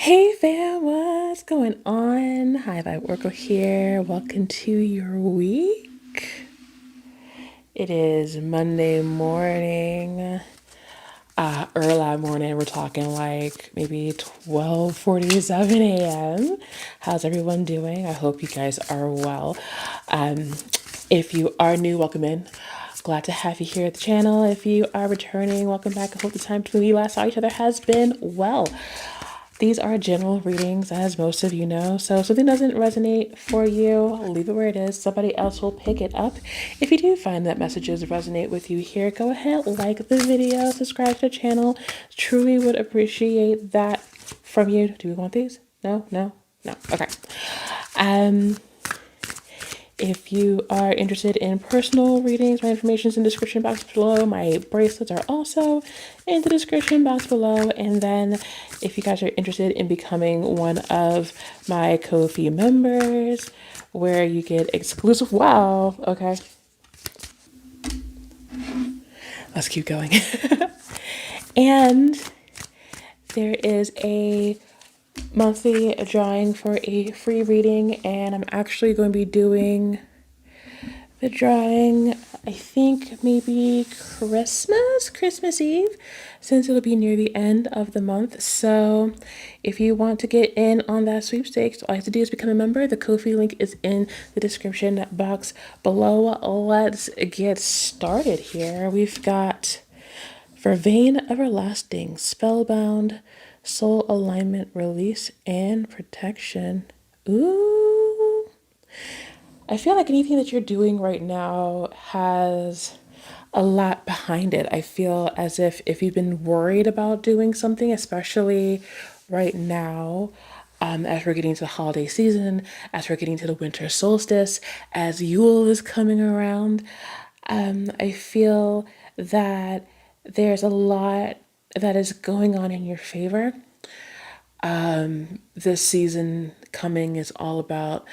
Hey fam, what's going on? Hi, Light Worker here. Welcome to your week. It is Monday morning, early morning. We're talking like maybe 12:47 a.m. How's everyone doing? I hope you guys are well. Um, if you are new, welcome in. Glad to have you here at the channel. If you are returning, welcome back. I hope the time between we last saw each other has been well. These are general readings, as most of you know. So if something doesn't resonate for you, leave it where it is. Somebody else will pick it up. If you do find that messages resonate with you here, go ahead, like the video, subscribe to the channel. Truly would appreciate that from you. Do we want these? No, no, no. Okay. Um, if you are interested in personal readings, my information is in the description box below. My bracelets are also in the description box below. And then if you guys are interested in becoming one of my Ko-fi members, where you get exclusive, wow, okay, let's keep going. And there is a monthly drawing for a free reading, and I'm actually going to be doing the drawing, I think maybe Christmas Eve, since it'll be near the end of the month. So if you want to get in on that sweepstakes, all you have to do is become a member. The Ko-fi link is in the description box below. Let's get started here. We've got Vervain Everlasting, Spellbound, Soul Alignment, Release, and Protection. Ooh. I feel like anything that you're doing right now has a lot behind it. I feel as if you've been worried about doing something, especially right now, as we're getting to the holiday season, as we're getting to the winter solstice, as Yule is coming around, I feel that there's a lot that is going on in your favor. This season coming is all about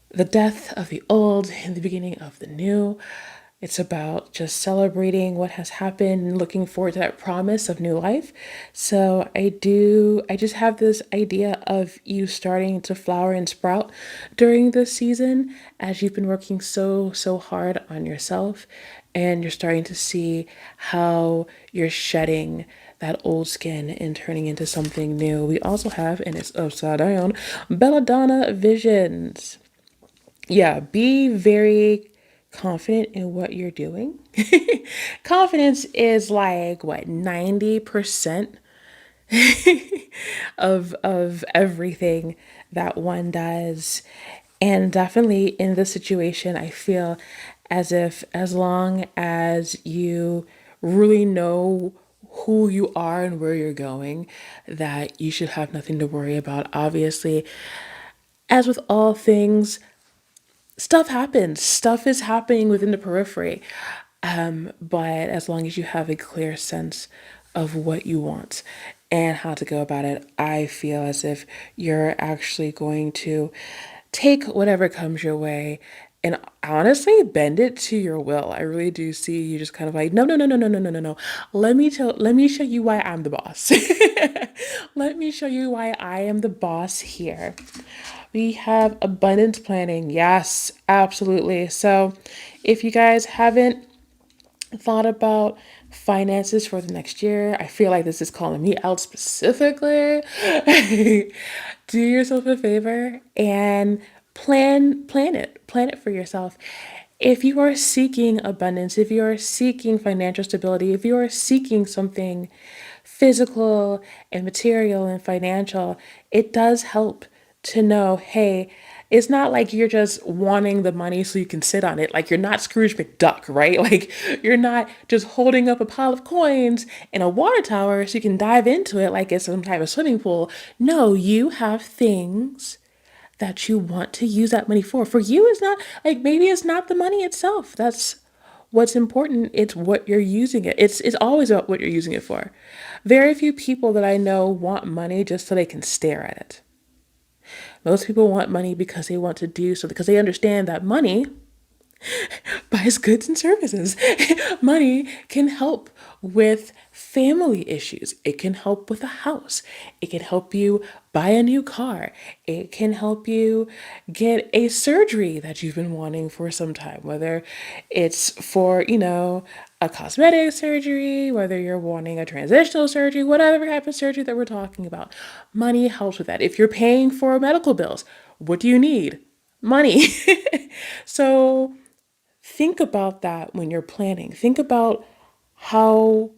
the death of the old and the beginning of the new. It's about just celebrating what has happened and looking forward to that promise of new life. So I just have this idea of you starting to flower and sprout during this season as you've been working so hard on yourself, and you're starting to see how you're shedding that old skin and turning into something new. We also have, and it's upside down, Belladonna Visions. Yeah, be very confident in what you're doing. Confidence is like what, 90% of everything that one does. And definitely in this situation, I feel as if as long as you really know who you are and where you're going, that you should have nothing to worry about. Obviously, as with all things, stuff happens. Stuff is happening within the periphery. But as long as you have a clear sense of what you want and how to go about it, I feel as if you're actually going to take whatever comes your way and honestly bend it to your will. I really do see you just kind of like, no, no, no, no, no, no, no, no, no. Let me show you why I'm the boss. Let me show you why I am the boss here. We have abundance planning. Yes, absolutely. So if you guys haven't thought about finances for the next year, I feel like this is calling me out specifically. Do yourself a favor and plan it for yourself. If you are seeking abundance, if you are seeking financial stability, if you are seeking something physical and material and financial, it does help to know, hey, it's not like you're just wanting the money so you can sit on it. Like you're not Scrooge McDuck, right? Like you're not just holding up a pile of coins in a water tower so you can dive into it like it's some type of swimming pool. No, you have things that you want to use that money for. For you, it's not like maybe it's not the money itself. That's what's important. It's what you're using it. It's always about what you're using it for. Very few people that I know want money just so they can stare at it. Most people want money because they want to do so, because they understand that money buys goods and services. Money can help with family issues. It can help with a house. It can help you buy a new car. It can help you get a surgery that you've been wanting for some time, whether it's for, a cosmetic surgery, whether you're wanting a transitional surgery, whatever type of surgery that we're talking about. Money helps with that. If you're paying for medical bills, what do you need? Money. So think about that when you're planning. Think about how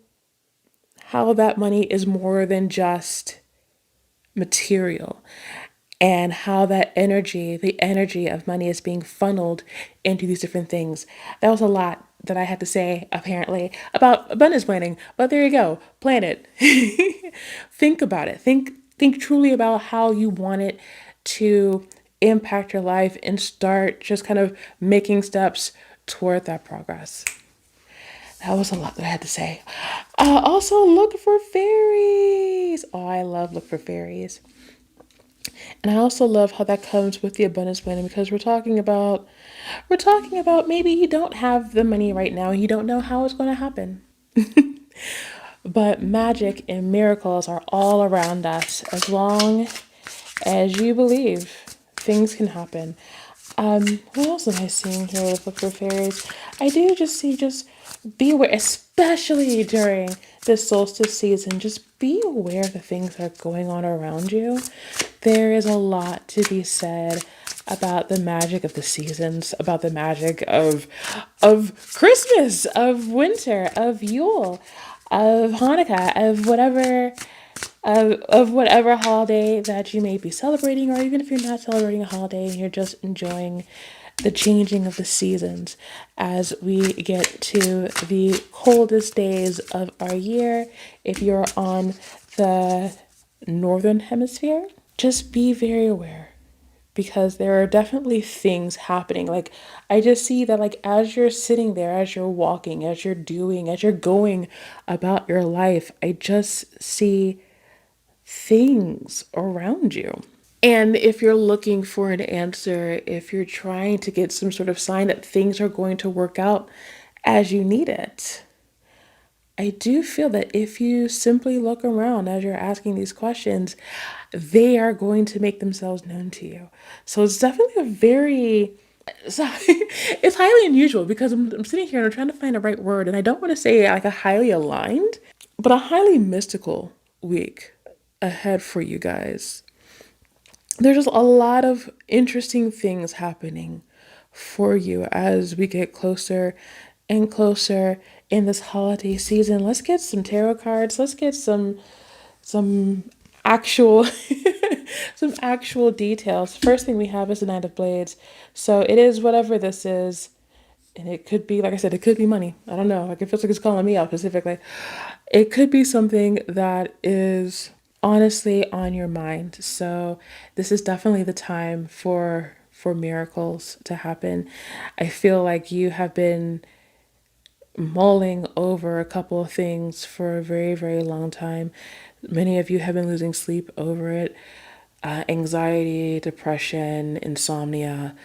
that money is more than just material, and how that energy, the energy of money, is being funneled into these different things. That was a lot that I had to say, apparently, about abundance planning, but there you go. Plan it. Think about it. Think truly about how you want it to impact your life, and start just kind of making steps toward that progress. That was a lot that I had to say. Also, look for fairies. Oh, I love look for fairies. And I also love how that comes with the abundance planning, because we're talking about maybe you don't have the money right now. You don't know how it's going to happen. But magic and miracles are all around us. As long as you believe, things can happen. What else am I seeing here with Look for Fairies? I do just see, just be aware, especially during this solstice season, just be aware of the things that are going on around you. There is a lot to be said about the magic of the seasons, about the magic of Christmas, of winter, of Yule, of Hanukkah, of whatever holiday that you may be celebrating, or even if you're not celebrating a holiday and you're just enjoying the changing of the seasons as we get to the coldest days of our year. If you're on the northern hemisphere, just be very aware, because there are definitely things happening. Like, I just see that, like, as you're sitting there, as you're walking, as you're doing, as you're going about your life, I just see things around you. And if you're looking for an answer, if you're trying to get some sort of sign that things are going to work out as you need it, I do feel that if you simply look around as you're asking these questions, they are going to make themselves known to you. So it's definitely a very, so it's highly unusual, because I'm sitting here and I'm trying to find the right word, and I don't want to say like a highly aligned, but a highly mystical week ahead for you guys. There's just a lot of interesting things happening for you as we get closer and closer in this holiday season. Let's get some tarot cards. Let's get some actual some actual details. First thing we have is the Knight of Blades. So it is whatever this is. And it could be, like I said, it could be money. I don't know. Like, it feels like it's calling me out specifically. It could be something that is honestly on your mind. So this is definitely the time for miracles to happen. I feel like you have been mulling over a couple of things for a very, very long time. Many of you have been losing sleep over it. Anxiety, depression, insomnia,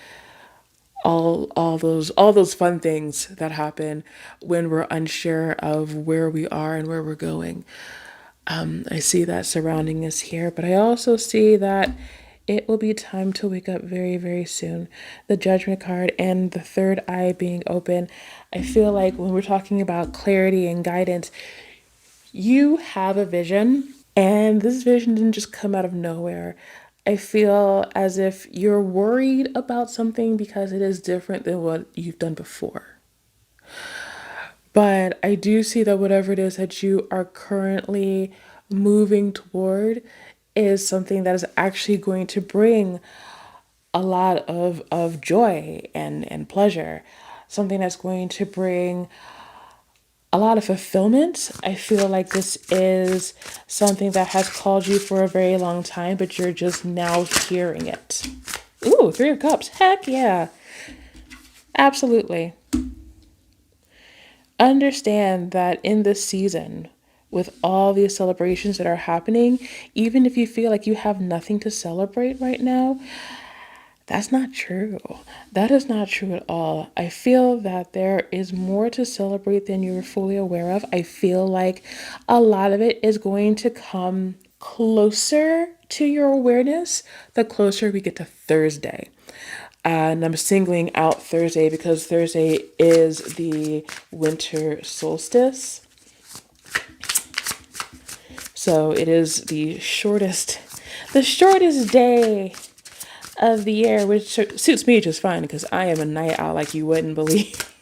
all those fun things that happen when we're unsure of where we are and where we're going. I see that surrounding us here, but I also see that it will be time to wake up very, very soon. The Judgment card and the third eye being open. I feel like when we're talking about clarity and guidance, you have a vision, and this vision didn't just come out of nowhere. I feel as if you're worried about something because it is different than what you've done before. But I do see that whatever it is that you are currently moving toward is something that is actually going to bring a lot of joy and pleasure, something that's going to bring a lot of fulfillment. I feel like this is something that has called you for a very long time, but you're just now hearing it. Ooh, Three of Cups. Heck yeah. Absolutely. Understand that in this season, with all these celebrations that are happening, even if you feel like you have nothing to celebrate right now, That's not true. That is not true at all. I feel that there is more to celebrate than you're fully aware of. I feel like a lot of it is going to come closer to your awareness the closer we get to Thursday. And I'm singling out Thursday because Thursday is the winter solstice. So it is the shortest day of the year, which suits me just fine because I am a night owl like you wouldn't believe.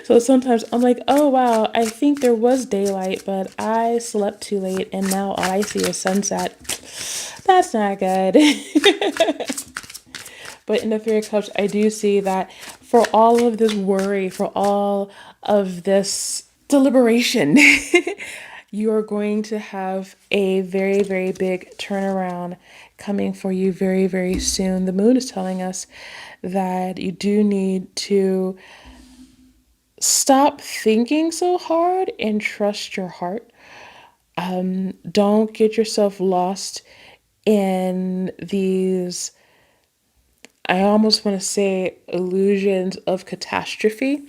So sometimes I'm like, oh wow, I think there was daylight, but I slept too late and now all I see is sunset. That's not good. But in the Three of Cups, I do see that for all of this worry, for all of this deliberation, you are going to have a very, very big turnaround coming for you very, very soon. The moon is telling us that you do need to stop thinking so hard and trust your heart. Don't get yourself lost in these, I almost want to say, illusions of catastrophe.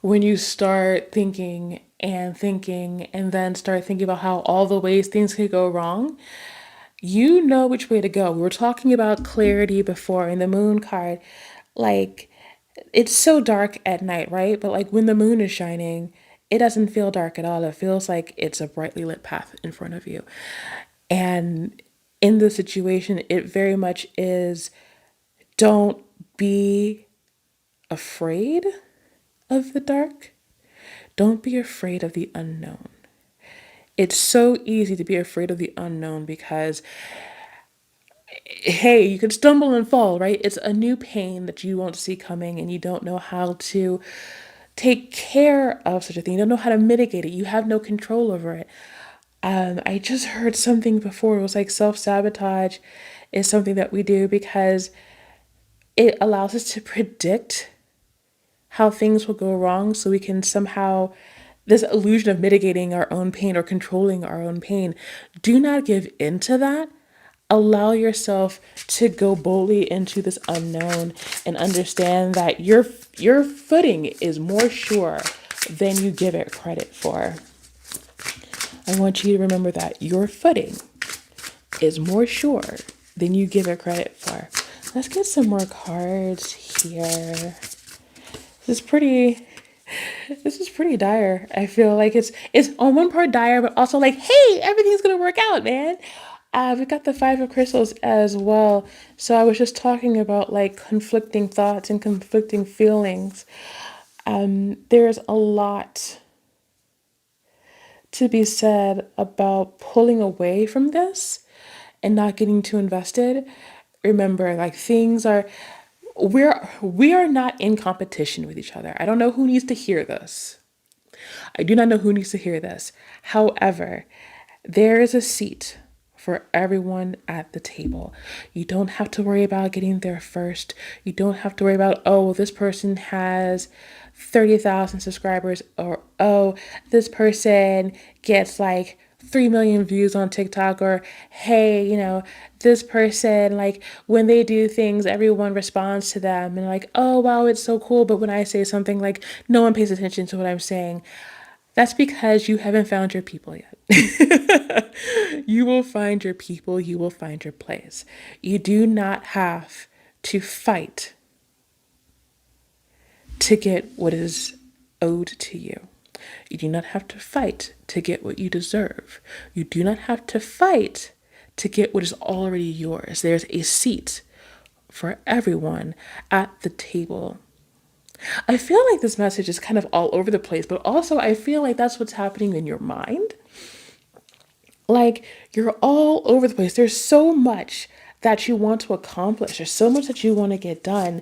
When you start thinking and then start thinking about how all the ways things could go wrong, you know which way to go. We were talking about clarity before in the moon card. Like, it's so dark at night, right? But like when the moon is shining, it doesn't feel dark at all. It feels like it's a brightly lit path in front of you. And in this situation, it very much is, don't be afraid of the dark. Don't be afraid of the unknown. It's so easy to be afraid of the unknown because, hey, you could stumble and fall, right? It's a new pain that you won't see coming and you don't know how to take care of such a thing. You don't know how to mitigate it. You have no control over it. I just heard something before. It was like self sabotage is something that we do because it allows us to predict how things will go wrong so we can somehow, this illusion of mitigating our own pain or controlling our own pain. Do not give into that. Allow yourself to go boldly into this unknown and understand that your footing is more sure than you give it credit for. I want you to remember that your footing is more sure than you give it credit for. Let's get some more cards here. This is pretty this is pretty dire. I feel like it's on one part dire, but also like, hey, everything's gonna work out, man. We got the Five of Crystals as well. So I was just talking about like conflicting thoughts and conflicting feelings. There's a lot to be said about pulling away from this and not getting too invested. Remember, like things are, we are not in competition with each other. I don't know who needs to hear this. I do not know who needs to hear this. However, there is a seat for everyone at the table. You don't have to worry about getting there first. You don't have to worry about, oh, this person has 30,000 subscribers, or oh, this person gets like 3 million views on TikTok, or hey, this person, like when they do things, everyone responds to them and like, oh, wow, it's so cool. But when I say something, like no one pays attention to what I'm saying. That's because you haven't found your people yet. You will find your people, you will find your place. You do not have to fight to get what is owed to you. You do not have to fight to get what you deserve. You do not have to fight to get what is already yours. There's a seat for everyone at the table. I feel like this message is kind of all over the place, but also I feel like that's what's happening in your mind. Like you're all over the place. There's so much that you want to accomplish. There's so much that you want to get done.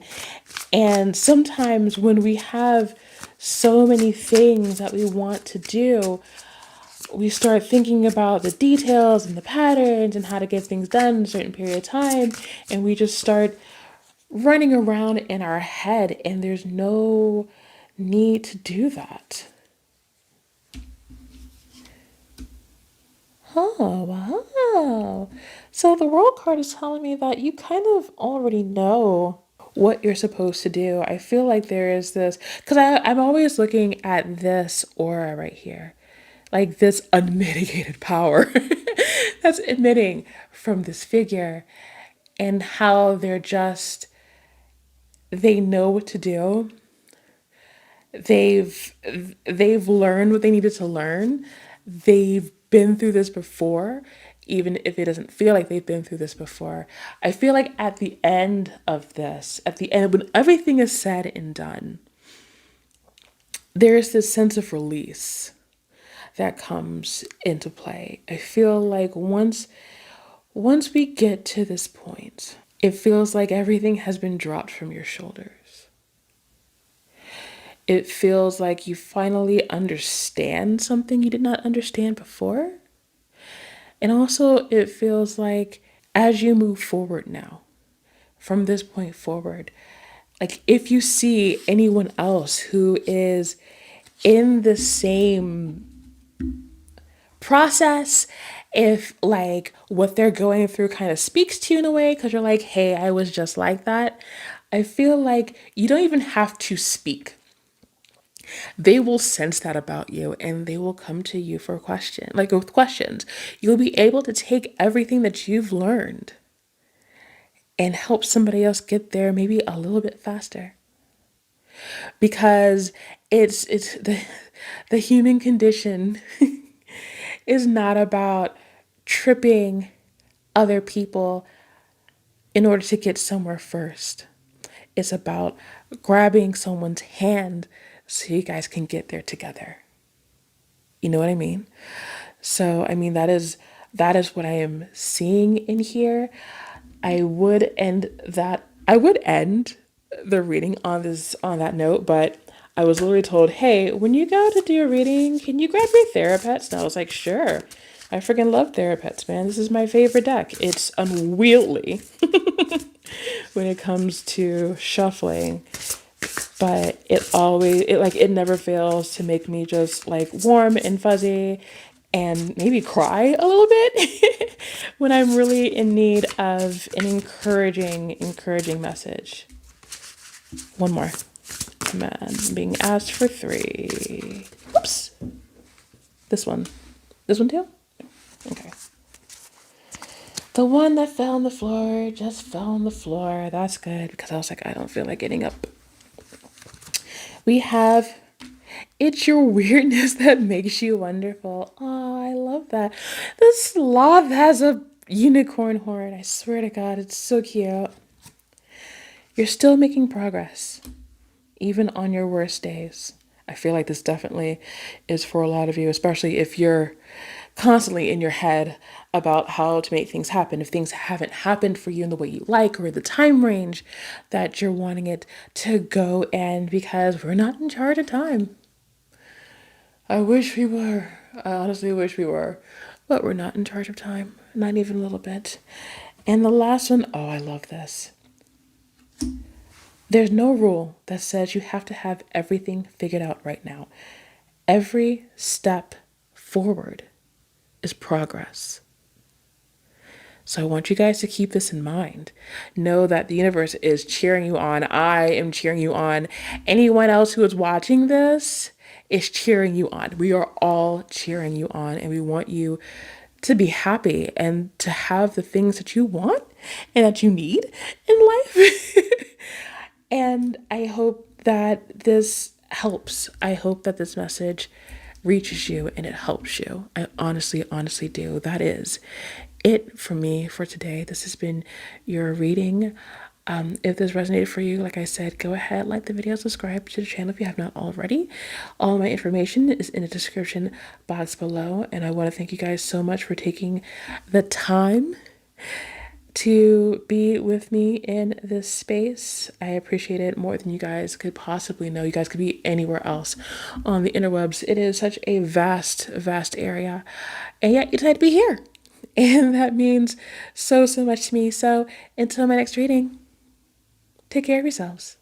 And sometimes when we have so many things that we want to do, we start thinking about the details and the patterns and how to get things done in a certain period of time. And we just start running around in our head, and there's no need to do that. Oh, wow. Oh, so the world card is telling me that you kind of already know what you're supposed to do. I feel like there is this, because I'm always looking at this aura right here, like this unmitigated power that's emitting from this figure, and how they know what to do. They've they've learned what they needed to learn. They've been through this before, even if it doesn't feel like they've been through this before. I feel like at the end of this, at the end when everything is said and done, there's this sense of release that comes into play. I feel like once we get to this point, it feels like everything has been dropped from your shoulders. It feels like you finally understand something you did not understand before. And also, it feels like as you move forward now, from this point forward, like if you see anyone else who is in the same process, if like what they're going through kind of speaks to you in a way, because you're like, hey, I was just like that, I feel like you don't even have to speak. They will sense that about you and they will come to you for a question, like with questions. You'll be able to take everything that you've learned and help somebody else get there maybe a little bit faster. Because it's the human condition is not about tripping other people in order to get somewhere first. It's about grabbing someone's hand so you guys can get there together. You know what I mean? So, I mean that is what I am seeing in here. I would end the reading on that note, but I was literally told, "Hey, when you go to do a reading, can you grab your Therapets?" And I was like, "Sure." I freaking love Therapets, man. This is my favorite deck. It's unwieldy when it comes to shuffling, but it never fails to make me just like warm and fuzzy and maybe cry a little bit when I'm really in need of an encouraging message. One more. Come on, I'm being asked for three. Oops. This one. This one too? Okay. The one that fell on the floor just fell on the floor. That's good because I was like, I don't feel like getting up. We have It's Your Weirdness That Makes You Wonderful. Oh, I love that. The sloth has a unicorn horn. I swear to God, it's so cute. You're still making progress, even on your worst days. I feel like this definitely is for a lot of you, especially if you're constantly in your head about how to make things happen. If things haven't happened for you in the way you like or the time range that you're wanting it to go, and because we're not in charge of time. I wish we were. I honestly wish we were. But we're not in charge of time. Not even a little bit. And the last one, oh, I love this. There's no rule that says you have to have everything figured out right now. Every step forward is progress. So I want you guys to keep this in mind. Know that the universe is cheering you on. I am cheering you on. Anyone else who is watching this is cheering you on. We are all cheering you on, and we want you to be happy and to have the things that you want and that you need in life. And I hope that this helps. I hope that this message reaches you and it helps you. I honestly do. That is it for me for today. This has been your reading. If this resonated for you, like I said, go ahead, like the video, subscribe to the channel if you have not already. All my information is in the description box below. And I want to thank you guys so much for taking the time to be with me in this space. I appreciate it more than you guys could possibly know. You guys could be anywhere else on the interwebs. It is such a vast area. And yet you decided to be here. And that means so much to me. So until my next reading, take care of yourselves.